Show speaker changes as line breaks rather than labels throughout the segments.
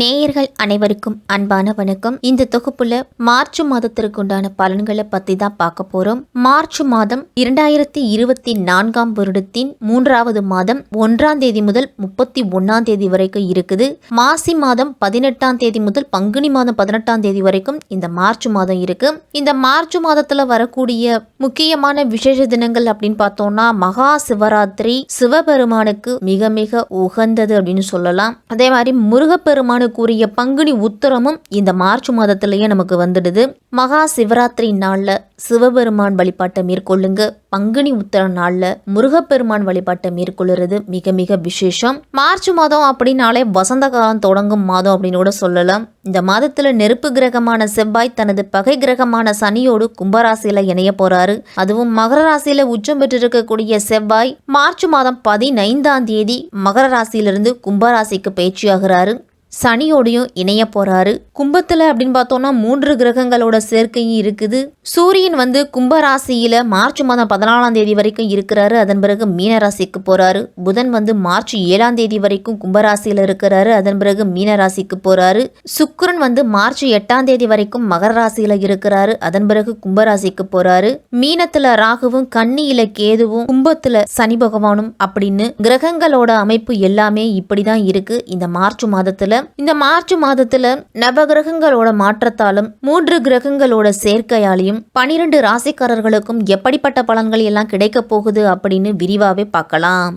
நேயர்கள் அனைவருக்கும் அன்பான வணக்கம். இந்த தொகுப்புல மார்ச் மாதத்திற்கு உண்டான பலன்களை பத்தி தான் பார்க்க போறோம். மார்ச் மாதம் 2024 வருடத்தின் 3வது மாதம் 1ஆம் தேதி முதல் 31ஆம் தேதி வரைக்கும் இருக்குது. மாசி மாதம் 18ஆம் தேதி முதல் பங்குனி மாதம் 18ஆம் தேதி வரைக்கும் இந்த மார்ச் மாதம் இருக்கு. இந்த மார்ச் மாதத்துல வரக்கூடிய முக்கியமான விசேஷ தினங்கள் அப்படின்னு பார்த்தோம்னா மகா சிவராத்திரி சிவபெருமானுக்கு மிக மிக உகந்தது அப்படின்னு சொல்லலாம். அதே மாதிரி முருகப்பெருமான கூறிய பங்குனி உத்தரமும் இந்த மார்ச் மாதத்திலேயே நமக்கு வந்துடுது. மகா சிவராத்திரி நாள்ல சிவபெருமான் வழிபாட்டை மேற்கொள்ளுங்க. பங்குனி உத்தர நாள்ல முருகப்பெருமான் வழிபாட்டை மேற்கொள்ளுறது மிக மிக விசேஷம். மார்ச் மாதம் அப்படின்னாலே வசந்த காலம் தொடங்கும் மாதம் அப்படின்னு கூட சொல்லலாம். இந்த மாதத்துல நெருப்பு கிரகமான செவ்வாய் தனது பகை கிரகமான சனியோடு கும்பராசியில இணைய போறாரு. அதுவும் மகர ராசியில உச்சம் பெற்றிருக்கக்கூடிய செவ்வாய் மார்ச் மாதம் 15ஆம் தேதி மகர ராசியிலிருந்து கும்பராசிக்கு பயிற்சியாகிறாரு. சனியோடையும் இணைய போறாரு. கும்பத்துல அப்படின்னு பார்த்தோம்னா 3 கிரகங்களோட சேர்க்கையும் இருக்குது. சூரியன் கும்பராசியில மார்ச் மாதம் 14ஆம் தேதி வரைக்கும் இருக்கிறாரு. அதன் பிறகு மீனராசிக்கு போறாரு. புதன் மார்ச் 7ஆம் தேதி வரைக்கும் கும்பராசியில இருக்கிறாரு. அதன் பிறகு மீனராசிக்கு போறாரு. சுக்கிரன் மார்ச் 8ஆம் தேதி வரைக்கும் மகர ராசியில இருக்கிறாரு. அதன் பிறகு கும்பராசிக்கு போறாரு. மீனத்துல ராகுவும் கன்னியில கேதுவும் கும்பத்துல சனி பகவானும் அப்படின்னு கிரகங்களோட அமைப்பு எல்லாமே இப்படிதான் இருக்கு இந்த மார்ச் மாதத்துல. இந்த மார்ச் மாதத்துல நவகிரகங்களோட மாற்றத்தாலும் 3 கிரகங்களோட சேர்க்கையாலையும் 12 ராசிக்காரர்களுக்கும் எப்படிப்பட்ட பலன்கள் எல்லாம் கிடைக்க போகுது அப்படின்னு விரிவாவே பார்க்கலாம்.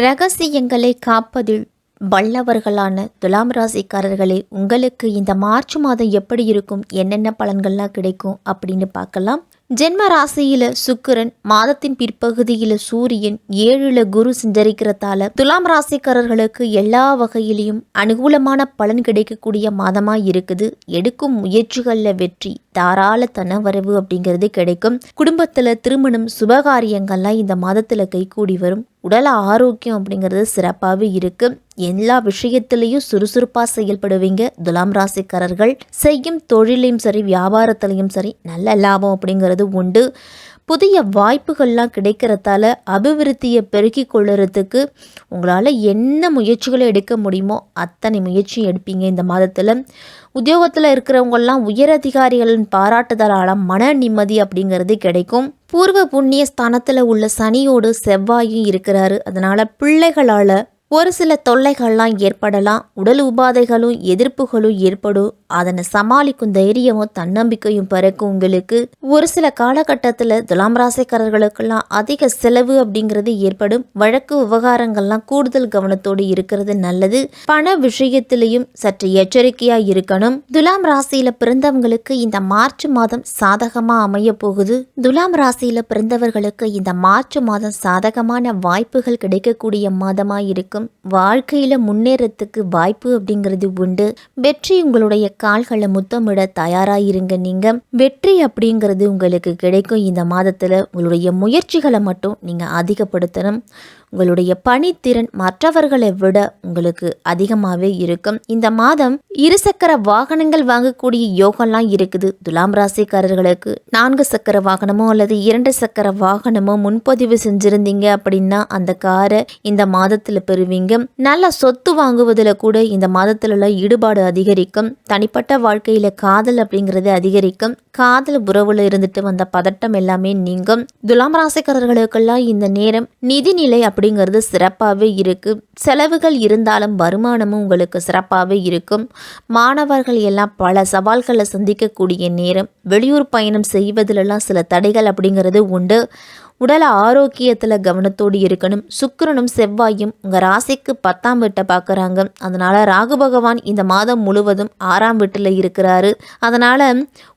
ரகசியங்களை காப்பதில் வல்லவர்களான துலாம் ராசிக்காரர்களே, உங்களுக்கு இந்த மார்ச் மாதம் எப்படி இருக்கும், என்னென்ன பலன்கள்லாம் கிடைக்கும் அப்படின்னு பார்க்கலாம். ஜென்ம ராசியில சுக்கிரன், மாதத்தின் பிற்பகுதியில சூரியன், 7ல குரு சஞ்சரிக்கிறதால துலாம் ராசிக்காரர்களுக்கு எல்லா வகையிலையும் அனுகூலமான பலன் கிடைக்கக்கூடிய மாதமா இருக்குது. எடுக்கும் முயற்சிகள்ல வெற்றி, தாராள தனவரவு அப்படிங்கிறது கிடைக்கும். குடும்பத்துல திருமணம், சுபகாரியங்கள்லாம் இந்த மாதத்துல கைகூடி வரும். உடல் ஆரோக்கியம் அப்படிங்கிறது சிறப்பாகவே இருக்கு. எல்லா விஷயத்திலையும் சுறுசுறுப்பா செயல்படுவீங்க துலாம் ராசிக்காரர்கள். செய்யும் தொழிலையும் சரி வியாபாரத்திலையும் சரி நல்ல லாபம் அப்படிங்கிறது உண்டு. புதிய வாய்ப்புகள்லாம் கிடைக்கிறதால அபிவிருத்தியை பெருக்கி கொள்ளுறதுக்கு உங்களால் என்ன முயற்சிகளை எடுக்க முடியுமோ அத்தனை முயற்சியும் எடுப்பீங்க இந்த மாதத்தில். உத்தியோகத்தில் இருக்கிறவங்கெல்லாம் உயரதிகாரிகளின் பாராட்டுதலால் மன நிம்மதி அப்படிங்கிறது கிடைக்கும். பூர்வ புண்ணிய ஸ்தானத்தில் உள்ள சனியோடு செவ்வாயும் இருக்கிறாரு. அதனால் பிள்ளைகளால் ஒரு சில தொல்லைகள்லாம் ஏற்படலாம். உடல் உபாதைகளும் எதிர்ப்புகளும் ஏற்படும். அதனை சமாளிக்கும் தைரியமும் தன்னம்பிக்கையும் பிறக்கும் உங்களுக்கு. ஒரு சில காலகட்டத்தில் துலாம் ராசிக்காரர்களுக்கெல்லாம் அதிக செலவு அப்படிங்கிறது ஏற்படும். வழக்கு விவகாரங்கள்லாம் கூடுதல் கவனத்தோடு இருக்கிறது நல்லது. பண விஷயத்திலையும் சற்று எச்சரிக்கையா இருக்கணும். துலாம் ராசியில பிறந்தவங்களுக்கு இந்த மார்ச் மாதம் சாதகமா அமைய போகுது. துலாம் ராசியில பிறந்தவர்களுக்கு இந்த மார்ச் மாதம் சாதகமான வாய்ப்புகள் கிடைக்கக்கூடிய மாதமா இருக்கும். வாழ்க்கையில முன்னேறத்துக்கு வாய்ப்பு அப்படிங்கிறது உண்டு. வெற்றி உங்களுடைய கால்களை முத்தமிட தயாராயிருங்க. நீங்க வெற்றி அப்படிங்கிறது உங்களுக்கு கிடைக்கும். இந்த மாதத்துல உங்களுடைய முயற்சிகளை மட்டும் நீங்க அதிகப்படுத்தணும். உங்களுடைய பணித்திறன் மற்றவர்களை விட உங்களுக்கு அதிகமாகவே இருக்கும். இந்த மாதம் 2 சக்கர வாகனங்கள் வாங்கக்கூடிய யோகம்லாம் இருக்குது துலாம் ராசிக்காரர்களுக்கு. 4 சக்கர வாகனமோ அல்லது 2 சக்கர வாகனமோ முன்பதிவு செஞ்சிருந்தீங்க அப்படின்னா அந்த காரை இந்த மாதத்துல பெறுவீங்க. நல்ல சொத்து வாங்குவதில் கூட இந்த மாதத்துல ஈடுபாடு அதிகரிக்கும். தனிப்பட்ட வாழ்க்கையில காதல் அப்படிங்கிறது அதிகரிக்கும். காதல் உறவுல இருந்துட்டு வந்த பதட்டம் எல்லாமே நீங்கும். துலாம் ராசிக்காரர்களுக்கெல்லாம் இந்த நேரம் நிதிநிலை அப்படிங்கிறது சிறப்பாகவே இருக்கு. செலவுகள் இருந்தாலும் வருமானமும் உங்களுக்கு சிறப்பாகவே இருக்கும். மாணவர்கள் எல்லாம் பல சவால்களை சந்திக்கக்கூடிய நேரம். வெளியூர் பயணம் செய்வதிலெல்லாம் சில தடைகள் அப்படிங்கிறது உண்டு. உடல் ஆரோக்கியத்தில் கவனத்தோடு இருக்கணும். சுக்கிரனும் செவ்வாயும் உங்கள் ராசிக்கு 10ஆம் வீட்டை பார்க்குறாங்க. அதனால் ராகு பகவான் இந்த மாதம் முழுவதும் 6ஆம் வீட்டில் இருக்கிறாரு. அதனால்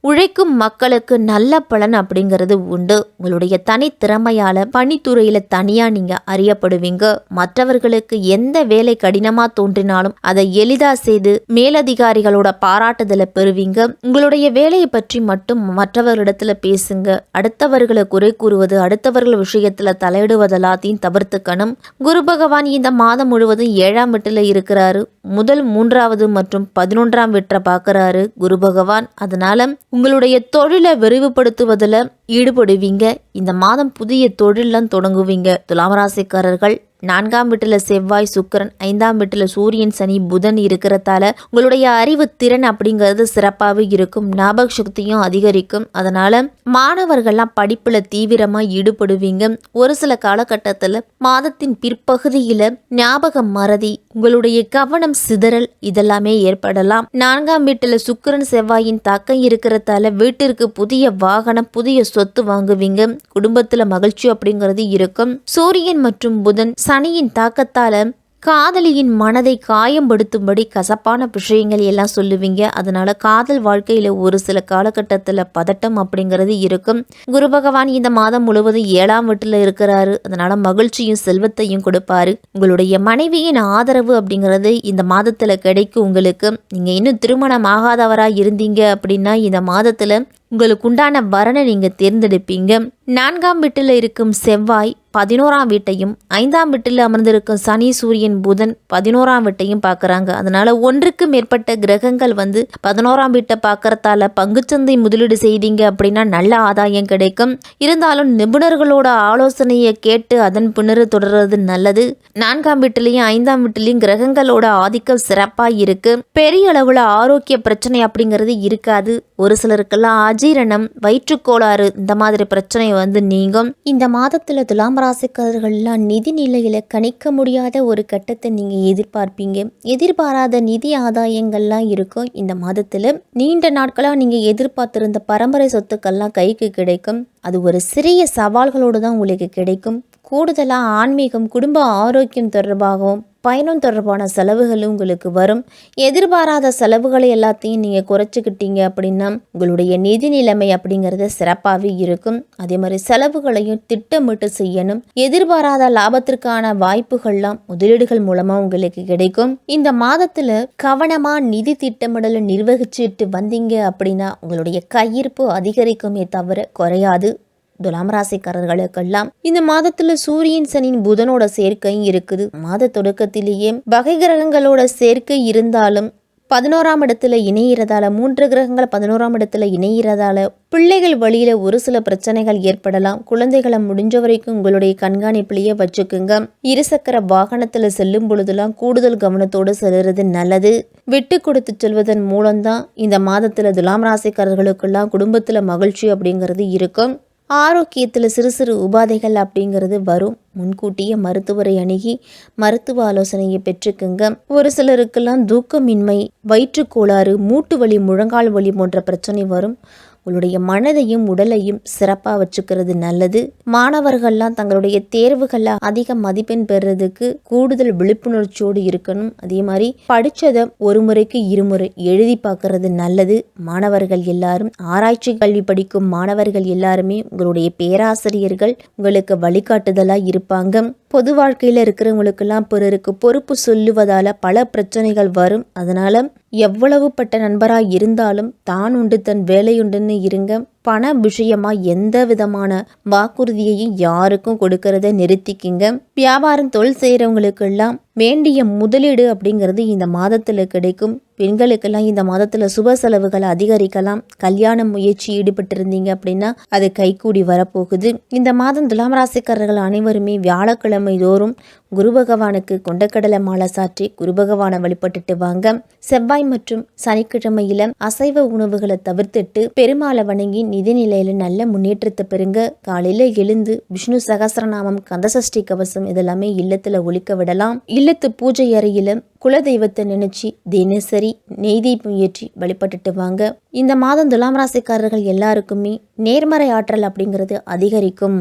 உழைக்கும் மக்களுக்கு நல்ல பலன் அப்படிங்கிறது உண்டு. உங்களுடைய தனித்திறமையால் பணித்துறையில் தனியாக நீங்கள் அறியப்படுவீங்க. மற்றவர்களுக்கு எந்த வேலை கடினமாக தோன்றினாலும் அதை எளிதாக செய்து மேலதிகாரிகளோட பாராட்டுதலை பெறுவீங்க. உங்களுடைய வேலையை பற்றி மட்டும் மற்றவர்களிடத்தில் பேசுங்க. அடுத்தவர்களை குறை கூறுவது, அடுத்தவர்கள் விஷயத்துல தலையிடுவதெல்லாத்தையும் தவிர்த்துக்கணும். குரு பகவான் இந்த மாதம் முழுவதும் 7ஆம் வீட்டில் இருக்கிறாரு. முதல் 3வது மற்றும் 11ஆம் வீட்டை பார்க்கறாரு குரு பகவான். அதனால உங்களுடைய தொழிலை விரிவுபடுத்துவதில் ஈடுபடுவீங்க. இந்த மாதம் புதிய தொழிலாம் தொடங்குவீங்க துலாம் ராசிக்காரர்கள். 4ஆம் வீட்டுல செவ்வாய் சுக்கிரன், 5ஆம் வீட்டுல சூரியன் சனி புதன் இருக்கிறதால உங்களுடைய அறிவு திறன் அப்படிங்கிறது சிறப்பாகவே இருக்கும். ஞாபக சக்தியும் அதிகரிக்கும். அதனால மாணவர்கள்லாம் படிப்புல தீவிரமா ஈடுபடுவீங்க. ஒரு சில காலகட்டத்துல மாதத்தின் பிற்பகுதியில ஞாபக மறதி, உங்களுடைய கவனம் சிதறல் இதெல்லாமே ஏற்படலாம். 4ஆம் வீட்டுல சுக்கிரன் செவ்வாயின் தாக்கம் இருக்கிறதால வீட்டிற்கு புதிய வாகனம், புதிய சொத்து வாங்குவீங்க. குடும்பத்துல மகிழ்ச்சி அப்படிங்கிறது இருக்கும். சூரியன் மற்றும் புதன் சனியின் தாக்கத்தால காதலியின் மனதை காயம்படுத்தும்படி கசப்பான விஷயங்கள் எல்லாம் சொல்லுவீங்க. அதனால காதல் வாழ்க்கையில ஒரு சில காலகட்டத்தில் பதட்டம் அப்படிங்கிறது இருக்கும். குரு பகவான் இந்த மாதம் முழுவதும் 7ஆம் வீட்டில் இருக்கிறாரு. அதனால மகிழ்ச்சியும் செல்வத்தையும் கொடுப்பாரு. உங்களுடைய மனைவியின் ஆதரவு அப்படிங்கிறது இந்த மாதத்துல கிடைக்கும். உங்களுக்கு நீங்க இன்னும் திருமணம் ஆகாதவராக இருந்தீங்க அப்படின்னா இந்த மாதத்துல உங்களுக்கு உண்டான வரனை நீங்க தேர்ந்தெடுப்பீங்க. 4ஆம் வீட்டில் இருக்கும் செவ்வாய் 11ஆம் வீட்டையும் 5ஆம் வீட்டில் அமர்ந்திருக்கும் சனி சூரியன் புதன் 11ஆம் வீட்டையும் பார்க்குறாங்க. அதனால ஒன்றுக்கு மேற்பட்ட கிரகங்கள் 11ஆம் வீட்டை பார்க்கறதால பங்குச்சந்தை முதலீடு செய்தீங்க அப்படின்னா நல்ல ஆதாயம் கிடைக்கும். இருந்தாலும் நிபுணர்களோட ஆலோசனையை கேட்டு அதன் பின்னர் தொடர்றது நல்லது. 4ஆம் வீட்டிலையும் 5ஆம் வீட்டிலையும் கிரகங்களோட ஆதிக்கம் சிறப்பாக இருக்கு. பெரிய அளவுல ஆரோக்கிய பிரச்சனை அப்படிங்கிறது இருக்காது. ஒரு சிலருக்கெல்லாம் அஜீரணம், வயிற்றுக்கோளாறு இந்த மாதிரி பிரச்சனை நீங்கும். இந்த மாதத்துல துலாம் ராசிக்காரர்கள்லாம் நிதி நிலையில கணிக்க முடியாத ஒரு கட்டத்தை நீங்க எதிர்பார்ப்பீங்க. எதிர்பாராத நிதி ஆதாயங்கள்லாம் இருக்கும். இந்த மாதத்துல நீண்ட நாட்களா நீங்க எதிர்பார்த்திருந்த பரம்பரை சொத்துக்கள்லாம் கைக்கு கிடைக்கும். அது ஒரு சிறிய சவால்களோடு தான் உங்களுக்கு கிடைக்கும். கூடுதலா ஆன்மீகம், குடும்ப ஆரோக்கியம் தொடர்பாகவும் பயணம் தொடர்பான செலவுகளும் உங்களுக்கு வரும். எதிர்பாராத செலவுகளை எல்லாத்தையும் நீங்கள் குறைச்சிக்கிட்டீங்க அப்படின்னா உங்களுடைய நிதி நிலைமை அப்படிங்கிறது சிறப்பாகவே இருக்கும். அதே மாதிரி செலவுகளையும் திட்டமிட்டு செய்யணும். எதிர்பாராத லாபத்திற்கான வாய்ப்புகள்லாம் முதலீடுகள் மூலமாக உங்களுக்கு கிடைக்கும். இந்த மாதத்தில் கவனமாக நிதி திட்டமிடலை நிர்வகிச்சுட்டு வந்தீங்க அப்படின்னா உங்களுடைய கையிருப்பு அதிகரிக்குமே தவிர குறையாது. துலாம் ராசிக்காரர்களுக்கெல்லாம் இந்த மாதத்துல சூரியன் சனியின் புதனோட சேர்க்கையும் இருக்குது. மாத தொடக்கத்திலேயே வகை கிரகங்களோட சேர்க்கை இருந்தாலும் 11ஆம் இடத்துல இணையிறதால 3 கிரகங்கள் 11ஆம் இடத்துல இணையிறதால பிள்ளைகள் வழியில ஒரு சில பிரச்சனைகள் ஏற்படலாம். குழந்தைகளை முடிஞ்ச வரைக்கும் உங்களுடைய கண்காணிப்பிலேயே வச்சுக்குங்க. இருசக்கர வாகனத்துல செல்லும் பொழுதுலாம் கூடுதல் கவனத்தோடு செல்றது நல்லது. விட்டு கொடுத்து செல்வதன் மூலம்தான் இந்த மாதத்துல துலாம் ராசிக்காரர்களுக்கெல்லாம் குடும்பத்துல மகிழ்ச்சி அப்படிங்கிறது இருக்கும். ஆரோக்கியத்தில் சிறு சிறு உபாதைகள் அப்படிங்கிறது வரும். முன்கூட்டியே மருத்துவரை அணுகி மருத்துவ ஆலோசனையை பெற்றுக்குங்க. ஒரு சிலருக்கெல்லாம் தூக்கமின்மை, வயிற்றுக்கோளாறு, மூட்டு வலி, முழங்கால் வலி போன்ற பிரச்சனை வரும். உங்களுடைய மனதையும் உடலையும் சிறப்பாக வச்சுக்கிறது நல்லது. மாணவர்கள்லாம் தங்களுடைய தேர்வுகளில் அதிக மதிப்பெண் பெறுறதுக்கு கூடுதல் விழிப்புணர்ச்சியோடு இருக்கணும். அதே மாதிரி படித்ததை ஒரு முறைக்கு இருமுறை எழுதி பார்க்கறது நல்லது. மாணவர்கள் எல்லாரும் ஆராய்ச்சி கல்வி படிக்கும் மாணவர்கள் எல்லாருமே உங்களுடைய பேராசிரியர்கள் உங்களுக்கு வழிகாட்டுதலாக இருப்பாங்க. பொது வாழ்க்கையில் இருக்கிறவங்களுக்கெல்லாம் பிறருக்கு பொறுப்பு சொல்லுவதால் பல பிரச்சனைகள் வரும். அதனால் எவ்வளவு பட்ட நண்பராக இருந்தாலும் தான் உண்டு தன் வேலையுண்டுன்னு இருங்க. பண விஷயமாக எந்த விதமான வாக்குறுதியையும் யாருக்கும் கொடுக்கறத நிறுத்திக்கிங்க. வியாபாரம் தொழில் செய்கிறவங்களுக்கெல்லாம் வேண்டிய முதலீடு அப்படிங்கிறது இந்த மாதத்தில் கிடைக்கும். பெண்களுக்கெல்லாம் இந்த மாதத்தில் சுப செலவுகளை அதிகரிக்கலாம். கல்யாண முயற்சி ஈடுபட்டிருந்தீங்க அப்படின்னா அது கைகூடி வரப்போகுது. இந்த மாதம் துலாம் ராசிக்காரர்கள் அனைவருமே வியாழக்கிழமை தோறும் குரு பகவானுக்கு கொண்டக்கடலை மாலை சாற்றி குரு பகவானை வழிபட்டுட்டு வாங்க. செவ்வாய் மற்றும் சனிக்கிழமையில அசைவ உணவுகளை தவிர்த்துட்டு பெருமாளை வணங்கி நிதி நிலையில நல்ல முன்னேற்றத்தை பெறுங்க. காலையில எழுந்து விஷ்ணு சகஸ்ரநாமம், கந்தசஷ்டி கவசம் இதெல்லாமே இல்லத்துல ஒலிக்க விடலாம். இல்லத்து பூஜை அறையில குலதெய்வத்தை நினைச்சு தினசரி நெய் தீபம் ஏற்றி வழிபட்டுட்டு வாங்க. இந்த மாதம் துலாம் ராசிக்காரர்கள் எல்லாருக்குமே நேர்மறை ஆற்றல் அப்படிங்கிறது அதிகரிக்கும்.